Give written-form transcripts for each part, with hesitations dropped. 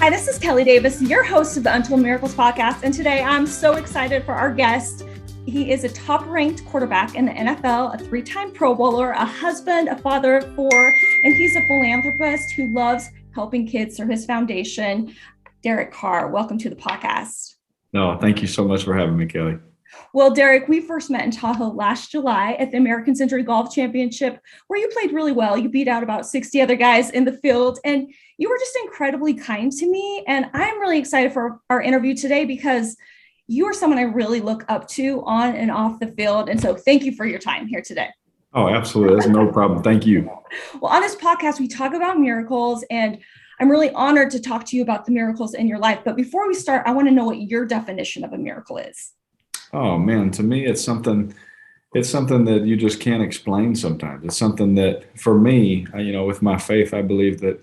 Hi, this is Kelly Davis, your host of the Untold Miracles podcast. And today I'm so excited for our guest. He is a top-ranked quarterback in the NFL, a three-time Pro Bowler, a husband, a father of four, and he's a philanthropist who loves helping kids through his foundation. Derek Carr, welcome to the podcast. No, thank you so much for having me, Kelly. Well, Derek, we first met in Tahoe last July at the American Century Golf Championship, where you played really well. You beat out about 60 other guys in the field, and you were just incredibly kind to me. And I'm really excited for our interview today because you are someone I really look up to on and off the field. And so thank you for your time here today. Oh, absolutely. That's no problem. Thank you. Well, on this podcast, we talk about miracles, and I'm really honored to talk to you about the miracles in your life. But before we start, I want to know what your definition of a miracle is. Oh man, to me, it's something that you just can't explain sometimes. It's something that for me, with my faith, I believe that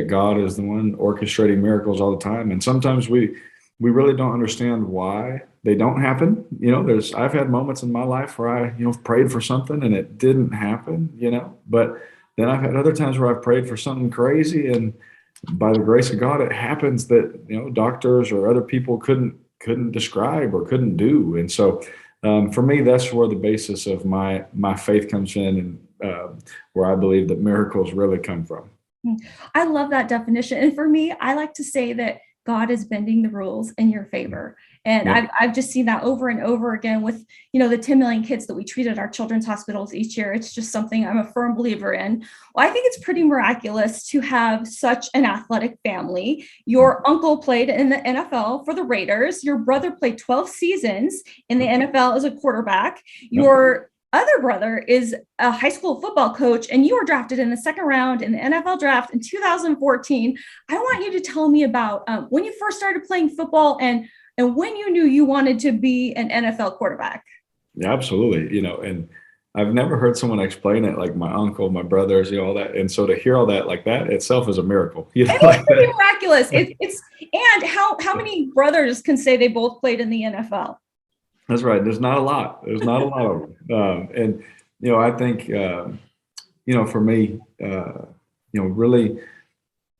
God is the one orchestrating miracles all the time. And sometimes we really don't understand why they don't happen. I've had moments in my life where I, prayed for something and it didn't happen, but then I've had other times where I've prayed for something crazy and by the grace of God, it happens that, doctors or other people couldn't describe or couldn't do. And so for me, that's where the basis of my faith comes in and where I believe that miracles really come from. I love that definition. And for me, I like to say that God is bending the rules in your favor. And yeah. I've just seen that over and over again with, the 10 million kids that we treat at our children's hospitals each year. It's just something I'm a firm believer in. Well, I think it's pretty miraculous to have such an athletic family. Your uncle played in the NFL for the Raiders. Your brother played 12 seasons in the NFL as a quarterback. Your other brother is a high school football coach, and you were drafted in the second round in the NFL draft in 2014. I want you to tell me about when you first started playing football and when you knew you wanted to be an NFL quarterback. Yeah, absolutely. And I've never heard someone explain it like my uncle, my brothers, all that. And so to hear all that like that itself is a miracle. It's pretty miraculous. And how many brothers can say they both played in the NFL? That's right. There's not a lot. There's not a lot of them. And, I think, for me, really,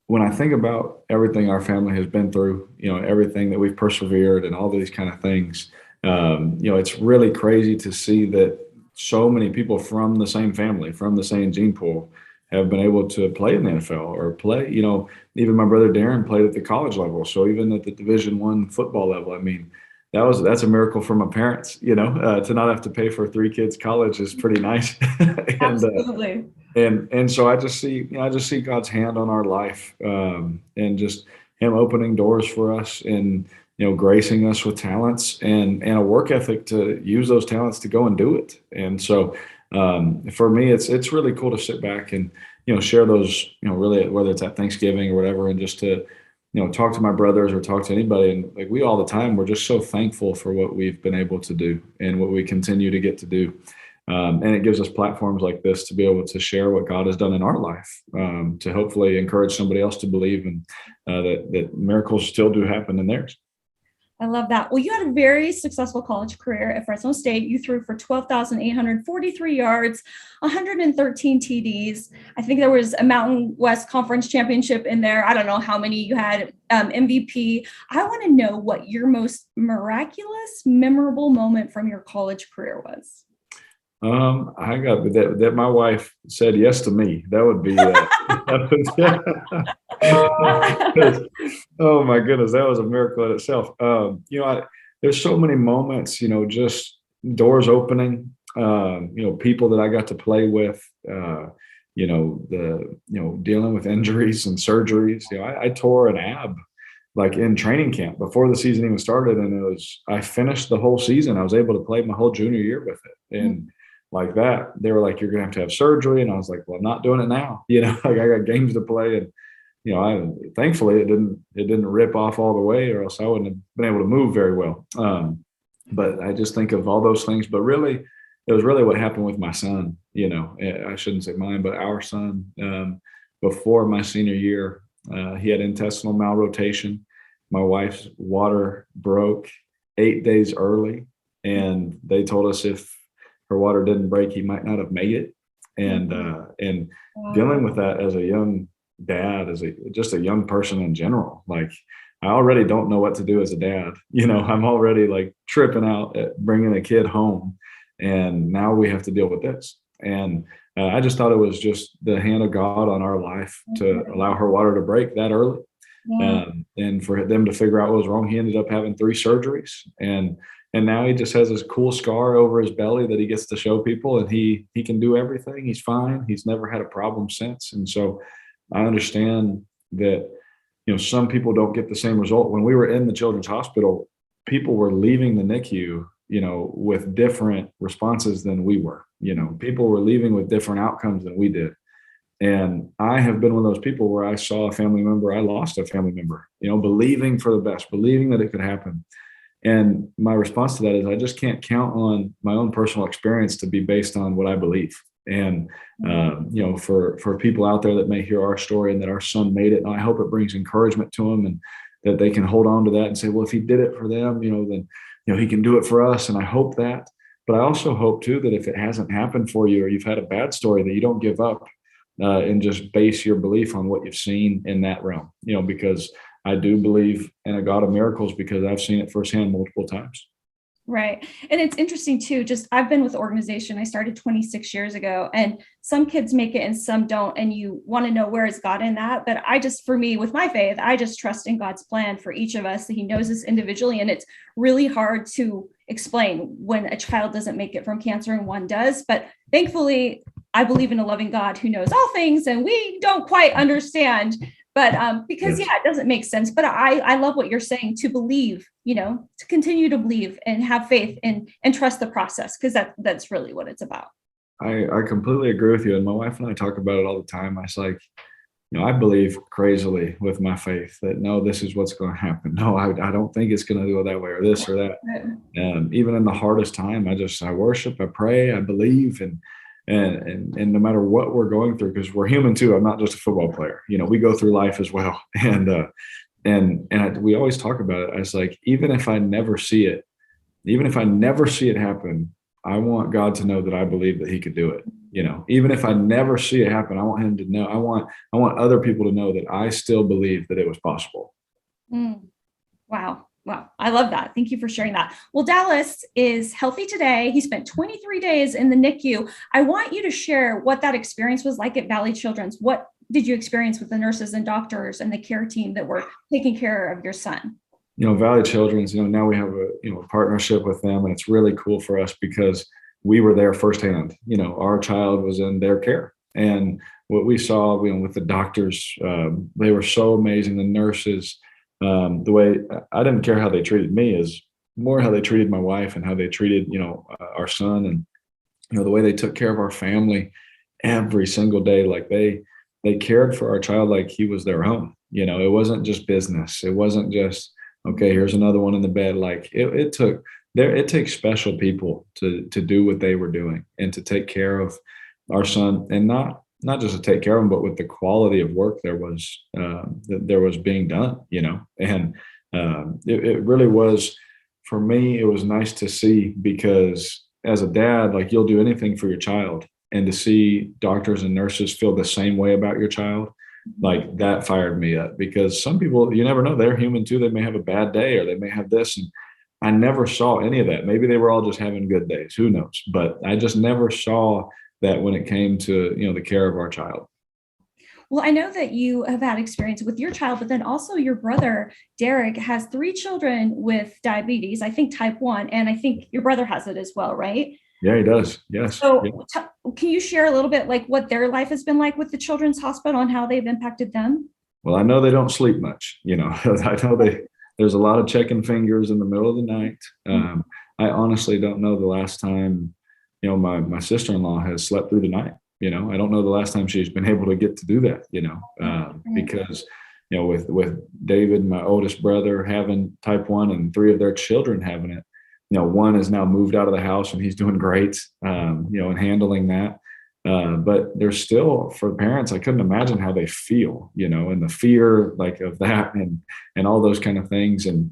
when I think about everything our family has been through, everything that we've persevered and all these kind of things, it's really crazy to see that so many people from the same family, from the same gene pool, have been able to play in the NFL or play, even my brother Darren played at the college level. So even at the Division I football level, I mean, that's a miracle for my parents, to not have to pay for 3 kids' college is pretty nice. And, absolutely. And so I just see God's hand on our life, and just Him opening doors for us and, gracing us with talents and a work ethic to use those talents to go and do it. And so for me, it's really cool to sit back and, share those, really, whether it's at Thanksgiving or whatever, and just to, talk to my brothers or talk to anybody. And like we all the time, we're just so thankful for what we've been able to do and what we continue to get to do. And it gives us platforms like this to be able to share what God has done in our life, to hopefully encourage somebody else to believe and that miracles still do happen in theirs. I love that. Well, you had a very successful college career at Fresno State. You threw for 12,843 yards, 113 TDs. I think there was a Mountain West Conference championship in there. I don't know how many you had, MVP. I want to know what your most miraculous, memorable moment from your college career was. I got that my wife said yes to me. That would be oh my goodness, that was a miracle in itself. There's so many moments, just doors opening, people that I got to play with, dealing with injuries and surgeries. I tore an ab like in training camp before the season even started, and I finished the whole season. I was able to play my whole junior year with it, and like that, they were like, "You're gonna have to have surgery," and I was like, "Well, I'm not doing it now." Like I got games to play, and thankfully it didn't rip off all the way, or else I wouldn't have been able to move very well. But I just think of all those things. But really, it was really what happened with my son. I shouldn't say mine, but our son. Before my senior year, he had intestinal malrotation. My wife's water broke 8 days early, and they told us if her water didn't break, he might not have made it. And Wow. Dealing with that as a young dad, as just a young person in general. Like, I already don't know what to do as a dad. I'm already like tripping out at bringing a kid home, and now we have to deal with this. And I just thought it was just the hand of God on our life to allow her water to break that early. Yeah. And for them to figure out what was wrong. He ended up having 3 surgeries, and now he just has this cool scar over his belly that he gets to show people, and he can do everything. He's fine. He's never had a problem since. And so I understand that, some people don't get the same result. When we were in the children's hospital, people were leaving the NICU, with different responses than we were. People were leaving with different outcomes than we did. And I have been one of those people where I saw a family member, I lost a family member, believing for the best, believing that it could happen. And my response to that is I just can't count on my own personal experience to be based on what I believe. And, for people out there that may hear our story and that our son made it, and I hope it brings encouragement to them, and that they can hold on to that and say, well, if he did it for them, then, he can do it for us. And I hope that. But I also hope too that if it hasn't happened for you, or you've had a bad story, that you don't give up and just base your belief on what you've seen in that realm, because I do believe in a God of miracles, because I've seen it firsthand multiple times. Right. And it's interesting too, just I've been with the organization. I started 26 years ago, and some kids make it and some don't. And you want to know, where is God in that? But for me, with my faith, I just trust in God's plan for each of us, that he knows us individually. And it's really hard to explain when a child doesn't make it from cancer and one does. But thankfully, I believe in a loving God who knows all things, and we don't quite understand. But because, it doesn't make sense. But I love what you're saying, to believe, to continue to believe and have faith and trust the process, because that's really what it's about. I completely agree with you. And my wife and I talk about it all the time. I was like, I believe crazily with my faith that, no, this is what's going to happen. No, I don't think it's going to go that way or this or that. Even in the hardest time, I worship, I pray, I believe, and no matter what we're going through, because we're human too. I'm not just a football player. We go through life as well. And we always talk about it. I was like, even if I never see it happen, I want God to know that I believe that he could do it. Even if I never see it happen, I want him to know. I want other people to know that I still believe that it was possible. Wow. Wow. I love that. Thank you for sharing that. Well, Dallas is healthy today. He spent 23 days in the NICU. I want you to share what that experience was like at Valley Children's. What did you experience with the nurses and doctors and the care team that were taking care of your son? Valley Children's, now we have a partnership with them, and it's really cool for us because we were there firsthand. Our child was in their care, and what we saw, with the doctors, they were so amazing. The nurses, the way, I didn't care how they treated me, is more how they treated my wife and how they treated, our son, and, the way they took care of our family every single day. Like they cared for our child like he was their own. It wasn't just business. It wasn't just, okay, here's another one in the bed. Like it takes special people to do what they were doing and to take care of our son, and not just to take care of him, but with the quality of work there was being done, and it really was, for me, it was nice to see, because as a dad, like, you'll do anything for your child, and to see doctors and nurses feel the same way about your child, like, that fired me up, because some people, you never know, they're human too. They may have a bad day, or they may have this. And I never saw any of that. Maybe they were all just having good days, who knows? But I just never saw that when it came to, the care of our child. Well, I know that you have had experience with your child, but then also your brother, Derek, has 3 children with diabetes, I think type 1, and I think your brother has it as well, right? Yeah, he does. Yes. So Yeah. Can you share a little bit, like, what their life has been like with the Children's Hospital and how they've impacted them? Well, I know they don't sleep much, I know there's a lot of checking fingers in the middle of the night. I honestly don't know the last time, my sister-in-law has slept through the night. I don't know the last time she's been able to get to do that, because, with David, my oldest brother, having type 1 and 3 of their children having it, one has now moved out of the house and he's doing great, and handling that. But there's still, for parents, I couldn't imagine how they feel, and the fear, like, of that, and all those kind of things. And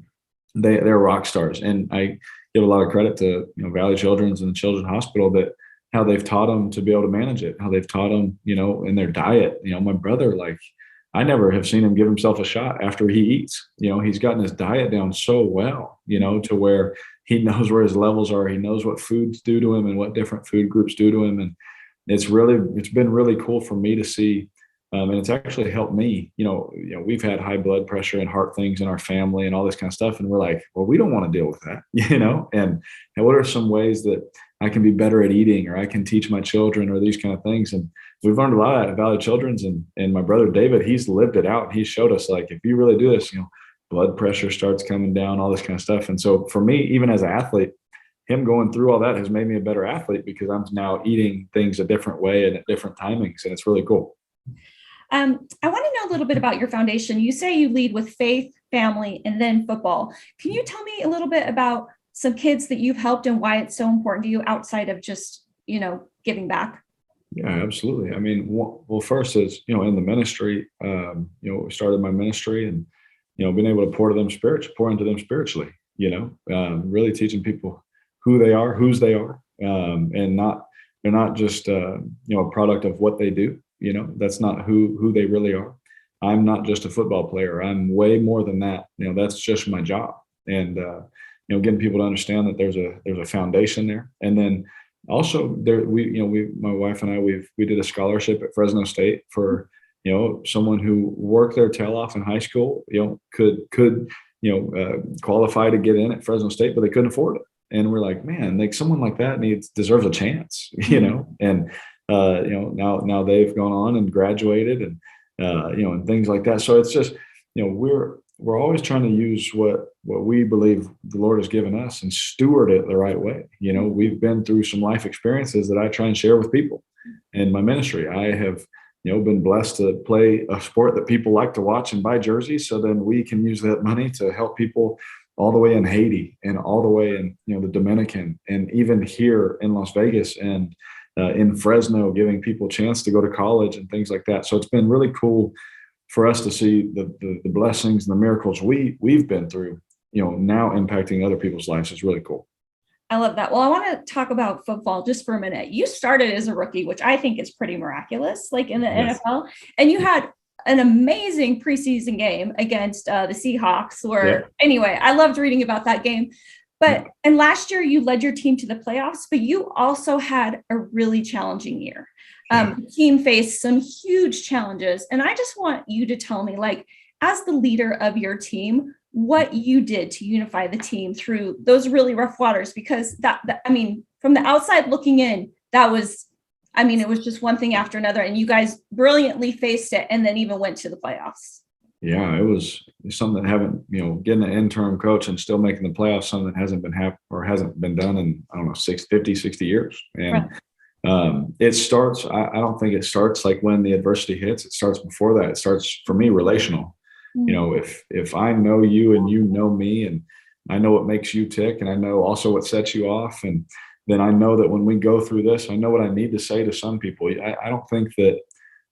they're rock stars. And I give a lot of credit to, Valley Children's and the Children's Hospital, that how they've taught them to be able to manage it, how they've taught them, in their diet. My brother, like, I never have seen him give himself a shot after he eats. He's gotten his diet down so well, to where he knows where his levels are. He knows what foods do to him and what different food groups do to him. And it's been really cool for me to see. And it's actually helped me. We've had high blood pressure and heart things in our family and all this kind of stuff. And we're like, well, we don't want to deal with that, and what are some ways that I can be better at eating, or I can teach my children, or these kind of things. And we've learned a lot at Valley Children's, and my brother David, he's lived it out. He showed us, like, if you really do this, blood pressure starts coming down, all this kind of stuff. And so for me, even as an athlete, him going through all that has made me a better athlete, because I'm now eating things a different way and at different timings. And it's really cool. I want to know a little bit about your foundation. You say you lead with faith, family, and then football. Can you tell me a little bit about some kids that you've helped and why it's so important to you outside of just, giving back? Yeah, absolutely. I mean, well, first is, in the ministry, we started my ministry, and, being able to pour into them spiritually, really teaching people who they are, whose they are, and they're not just, a product of what they do. That's not who they really are. I'm not just a football player. I'm way more than that. That's just my job. And, getting people to understand that there's a foundation there. And then also there, my wife and I, we did a scholarship at Fresno State for, someone who worked their tail off in high school, could qualify to get in at Fresno State, but they couldn't afford it. And we're like, man, like someone like that deserves a chance, and, now they've gone on and graduated, and, and things like that. So it's just, we're always trying to use what we believe the Lord has given us and steward it the right way. We've been through some life experiences that I try and share with people in my ministry. I have, been blessed to play a sport that people like to watch and buy jerseys. So then we can use that money to help people all the way in Haiti, and all the way in, the Dominican, and even here in Las Vegas, and in Fresno, giving people a chance to go to college and things like that. So it's been really cool for us to see the blessings and the miracles we've been through, now impacting other people's lives. Is really cool. I love that. Well, I want to talk about football just for a minute. You started as a rookie, which I think is pretty miraculous, like in the NFL, and you had an amazing preseason game against the Seahawks. Anyway, I loved reading about that game. And last year you led your team to the playoffs, but you also had a really challenging year. The team faced some huge challenges. And I just want you to tell me, like, as the leader of your team, what you did to unify the team through those really rough waters, because that from the outside looking in, it was just one thing after another, and you guys brilliantly faced it and then even went to the playoffs. Yeah, it was something that haven't, getting an interim coach and still making the playoffs, something that hasn't been done in, I don't know, 60 years. And it starts, I don't think it starts like when the adversity hits. It starts before that. It starts, for me, relational. If I know you and you know me, and I know what makes you tick, and I know also what sets you off, and then I know that when we go through this, I know what I need to say to some people. I don't think that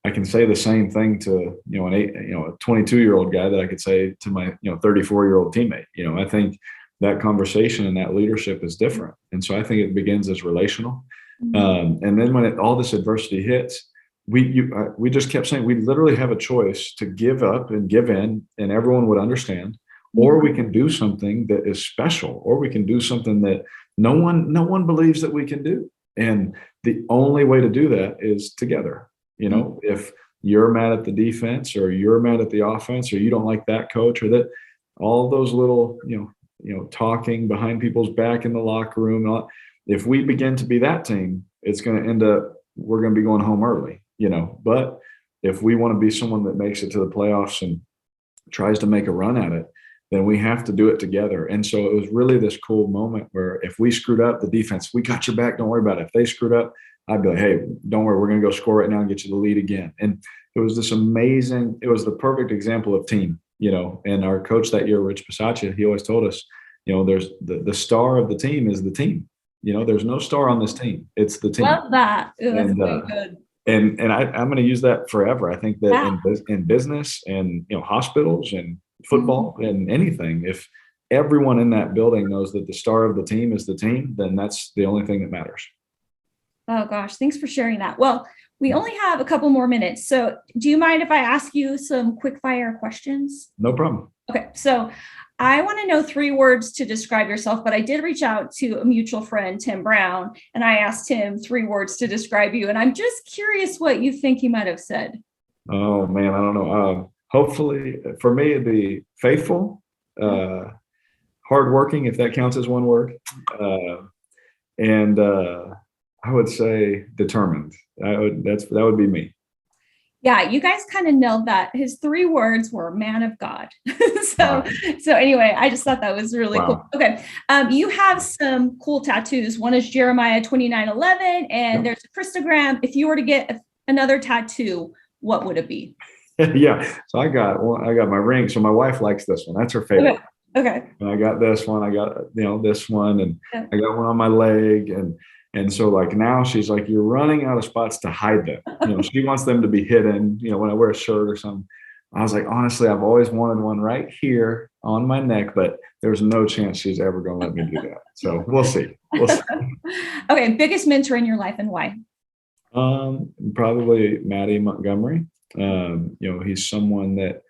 I can say the same thing to, a 22-year-old guy that I could say to my, 34-year-old teammate. I think that conversation and that leadership is different. And so I think it begins as relational. And then when all this adversity hits, we just kept saying, we literally have a choice to give up and give in, and everyone would understand, or we can do something that is special, or we can do something that no one believes that we can do. And the only way to do that is together. If you're mad at the defense, or you're mad at the offense, or you don't like that coach, or that, all those little, talking behind people's back in the locker room, if we begin to be that team, it's going to end up, we're going to be going home early, but if we want to be someone that makes it to the playoffs and tries to make a run at it, then we have to do it together. And so it was really this cool moment where if we screwed up, the defense, we got your back, don't worry about it. If they screwed up, I'd be like, hey, don't worry, we're going to go score right now and get you the lead again. And it was this amazing, it was the perfect example of team, and our coach that year, Rich Bisaccia, he always told us, there's the star of the team is the team. There's no star on this team. It's the team. Love that. Ooh, that's really good. And I'm going to use that forever. I think that in business and, hospitals and football and anything, if everyone in that building knows that the star of the team is the team, then that's the only thing that matters. Oh gosh, thanks for sharing that. Well, We only have a couple more minutes. So do you mind if I ask you some quick fire questions? No problem. Okay. So I want to know 3 words to describe yourself, but I did reach out to a mutual friend, Tim Brown, and I asked him 3 words to describe you. And I'm just curious what you think he might have said. Oh man, I don't know. Hopefully, for me, it'd be faithful, hardworking, if that counts as one word, and I would say determined. That would be me. Yeah, you guys kind of nailed that. His 3 words were man of God. so, Wow. so anyway, I just thought that was really cool. Wow. Okay. You have some cool tattoos. One is Jeremiah 29:11, and there's a Christogram. If you were to get another tattoo, what would it be? Yeah. So I got my ring. So my wife likes this one. That's her favorite. Okay. And I got this one. I got, this one, and Yeah. I got one on my leg. And so like now she's like, you're running out of spots to hide them. She wants them to be hidden, when I wear a shirt or something. I was like, honestly, I've always wanted one right here on my neck, but there's no chance she's ever going to let me do that. So we'll see. We'll see. Okay. Biggest mentor in your life and why? Probably Maddie Montgomery. He's someone that,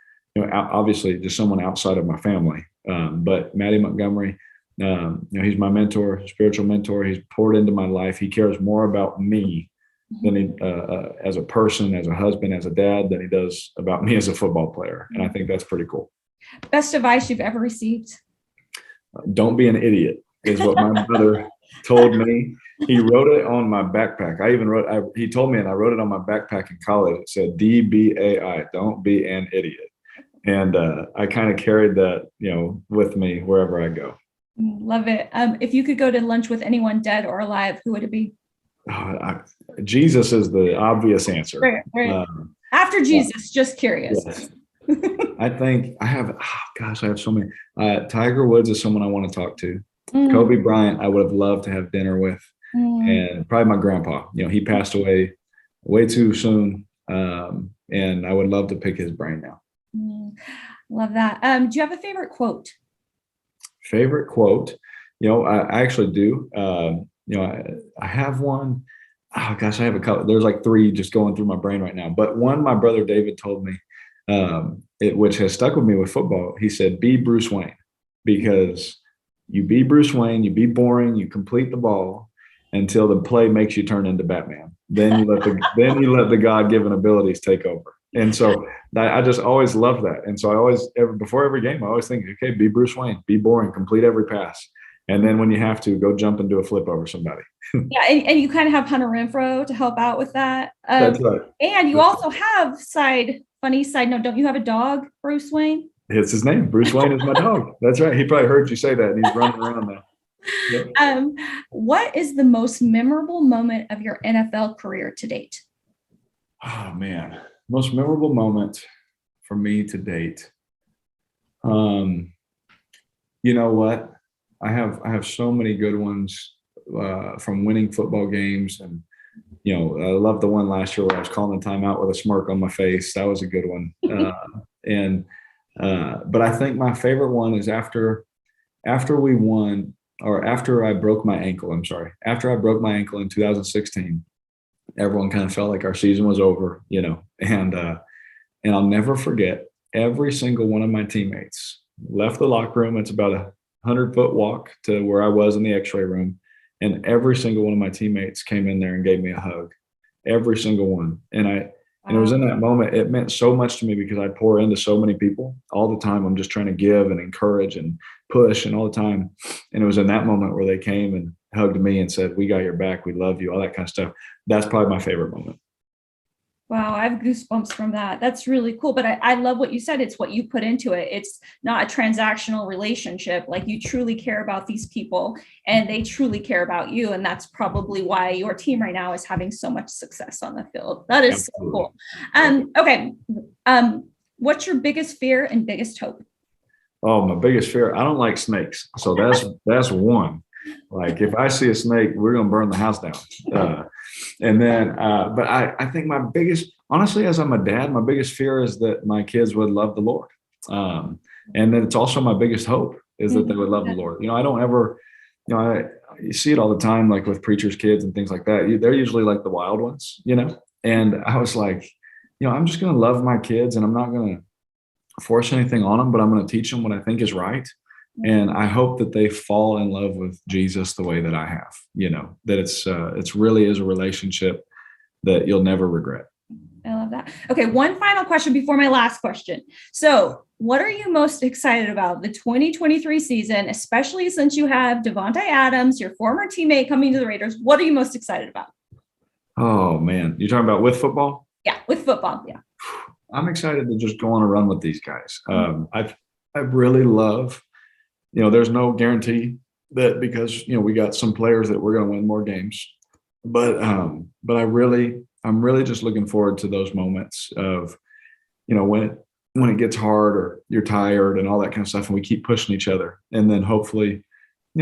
obviously just someone outside of my family. But Maddie Montgomery, he's my mentor, spiritual mentor. He's poured into my life. He cares more about me than he, as a person, as a husband, as a dad, than he does about me as a football player. And I think that's pretty cool. Best advice you've ever received? Don't be an idiot is what my brother told me. He wrote it on my backpack. He told me, and I wrote it on my backpack in college. It said DBAI, don't be an idiot. And I kind of carried that, with me wherever I go. Love it. If you could go to lunch with anyone dead or alive, who would it be? Jesus is the obvious answer. Right. After Jesus, just curious. Yes. I think I have so many. Tiger Woods is someone I want to talk to. Kobe Bryant, I would have loved to have dinner with. And probably my grandpa. He passed away way too soon. And I would love to pick his brain now. Love that. Do you have a favorite quote? Favorite quote? I actually do. I have one. Oh gosh, I have a couple. There's like 3 just going through my brain right now. But one, my brother David told me, which has stuck with me with football. He said, "Be Bruce Wayne," because you be Bruce Wayne, you be boring, you complete the ball until the play makes you turn into Batman. Then you let the God-given abilities take over. And so I just always love that. And so before every game, I always think, okay, be Bruce Wayne, be boring, complete every pass. And then when you have to, go jump and do a flip over somebody. Yeah, and you kind of have Hunter Renfro to help out with that. That's right. And you also have funny side note, don't you have a dog, Bruce Wayne? It's his name. Bruce Wayne is my dog. That's right. He probably heard you say that, and he's running around now. Yep. What is the most memorable moment of your NFL career to date? Oh man, most memorable moment for me to date. You know what? I have so many good ones from winning football games, and I love the one last year where I was calling the timeout with a smirk on my face. That was a good one. But I think my favorite one is after we won, or after I broke my ankle. I'm sorry. After I broke my ankle in 2016, everyone kind of felt like our season was over, and I'll never forget, every single one of my teammates left the locker room. It's about a 100-foot walk to where I was in the x-ray room. And every single one of my teammates came in there and gave me a hug, every single one. And it was in that moment, it meant so much to me because I pour into so many people all the time. I'm just trying to give and encourage and push and all the time. And it was in that moment where they came and hugged me and said, "We got your back. We love you," all that kind of stuff. That's probably my favorite moment. Wow, I have goosebumps from that. That's really cool. But I love what you said. It's what you put into it. It's not a transactional relationship. Like, you truly care about these people and they truly care about you. And that's probably why your team right now is having so much success on the field. That is Absolutely. So cool. Okay. What's your biggest fear and biggest hope? Oh, my biggest fear. I don't like snakes. So that's one. Like, if I see a snake, we're going to burn the house down. And then, but I think my biggest, honestly, as I'm a dad, my biggest fear is that my kids would love the Lord. And then it's also my biggest hope is that they would love the Lord. I don't ever, you see it all the time, like with preachers' kids and things like that. They're usually like the wild ones, And I was like, I'm just going to love my kids and I'm not going to force anything on them, but I'm going to teach them what I think is right. And I hope that they fall in love with Jesus the way that I have, that it's really is a relationship that you'll never regret. I love that. Okay. One final question before my last question. So what are you most excited about the 2023 season, especially since you have Devontae Adams, your former teammate, coming to the Raiders? What are you most excited about? Oh man. You're talking about with football? Yeah. With football. Yeah. I'm excited to just go on a run with these guys. I really love, there's no guarantee that because, we got some players that we're going to win more games, but I'm really just looking forward to those moments of, when it gets hard or you're tired and all that kind of stuff, and we keep pushing each other, and then hopefully,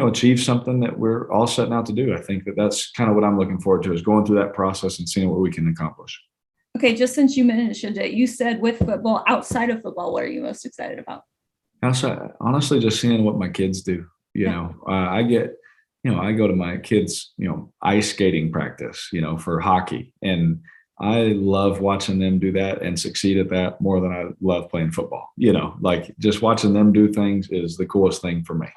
achieve something that we're all setting out to do. I think that's kind of what I'm looking forward to, is going through that process and seeing what we can accomplish. Okay, just since you mentioned it, you said with football, outside of football, what are you most excited about? Also, honestly, just seeing what my kids do. I go to my kids, ice skating practice, for hockey, and I love watching them do that and succeed at that more than I love playing football. Like just watching them do things is the coolest thing for me.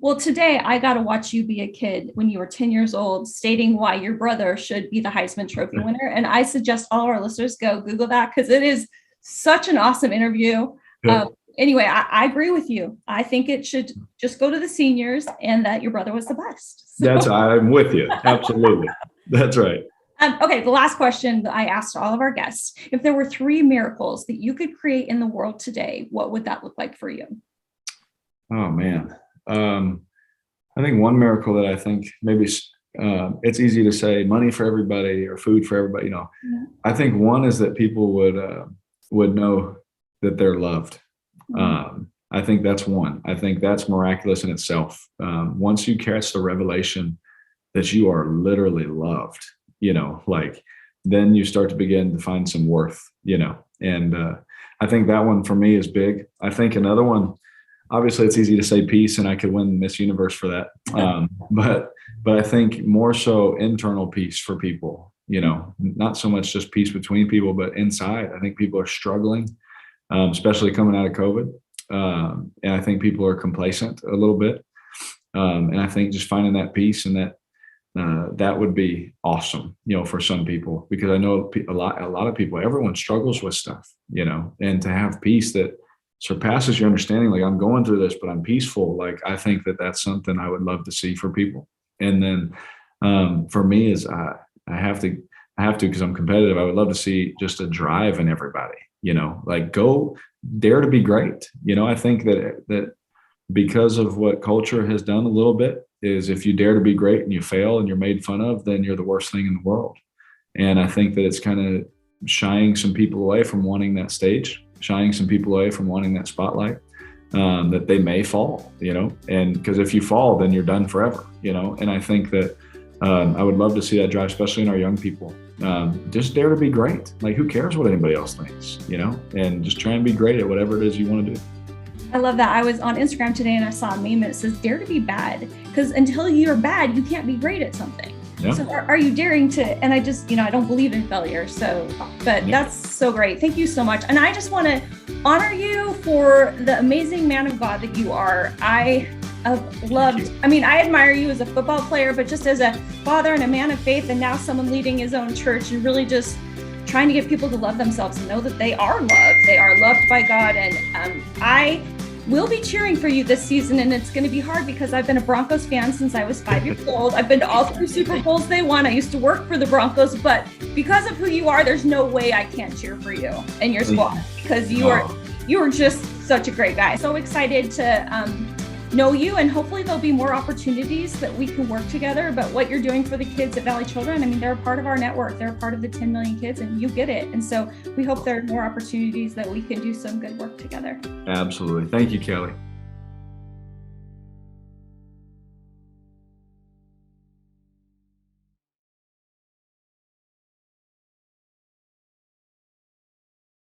Well, today I got to watch you be a kid when you were 10 years old, stating why your brother should be the Heisman Trophy winner. And I suggest all our listeners go Google that, because it is such an awesome interview. Anyway, I agree with you. I think it should just go to the seniors, and that your brother was the best. So. I'm with you. Absolutely. That's right. Okay, the last question that I asked all of our guests: if there were 3 miracles that you could create in the world today, what would that look like for you? Oh, man. I think one miracle that I think maybe it's easy to say money for everybody or food for everybody. I think one is that people would know that they're loved. I think that's one. I think that's miraculous in itself. Once you catch the revelation that you are literally loved, then you start to begin to find some worth, and I think that one for me is big. I think another one, obviously it's easy to say peace, and I could win Miss Universe for that. But I think more so internal peace for people, not so much just peace between people, but inside. I think people are struggling, especially coming out of COVID. And I think people are complacent a little bit. And I think just finding that peace, and that would be awesome, for some people, because I know a lot of people, everyone struggles with stuff, and to have peace that surpasses your understanding. Like, I'm going through this, but I'm peaceful. Like, I think that that's something I would love to see for people. And then for me is I have to, because I'm competitive. I would love to see just a drive in everybody, like go dare to be great. I think that because of what culture has done a little bit is, if you dare to be great and you fail and you're made fun of, then you're the worst thing in the world. And I think that it's kind of shying some people away from wanting that stage, shying some people away from wanting that spotlight, that they may fall, and because if you fall, then you're done forever, and I think that I would love to see that drive, especially in our young people. Just dare to be great. Like, who cares what anybody else thinks, and just try and be great at whatever it is you want to do. I love that. I was on Instagram today and I saw a meme that says, dare to be bad, because until you're bad, you can't be great at something. Yeah. So are you daring to, and I just, I don't believe in failure. So, but yeah. That's so great. Thank you so much. And I just want to honor you for the amazing man of God that you are. I have loved, I admire you as a football player, but just as a father and a man of faith, and now someone leading his own church and really just trying to get people to love themselves and know that they are loved. They are loved by God. And I will be cheering for you this season, and it's going to be hard because I've been a Broncos fan since I was 5 years old. I've been to all 3 Super Bowls they won. I used to work for the Broncos, but because of who you are, there's no way I can't cheer for you and your squad, because you are just such a great guy. So excited to know you, and hopefully there'll be more opportunities that we can work together. But what you're doing for the kids at Valley Children, they're a part of our network. They're a part of the 10 million kids, and you get it. And so we hope there are more opportunities that we can do some good work together. Absolutely. Thank you, Kelly.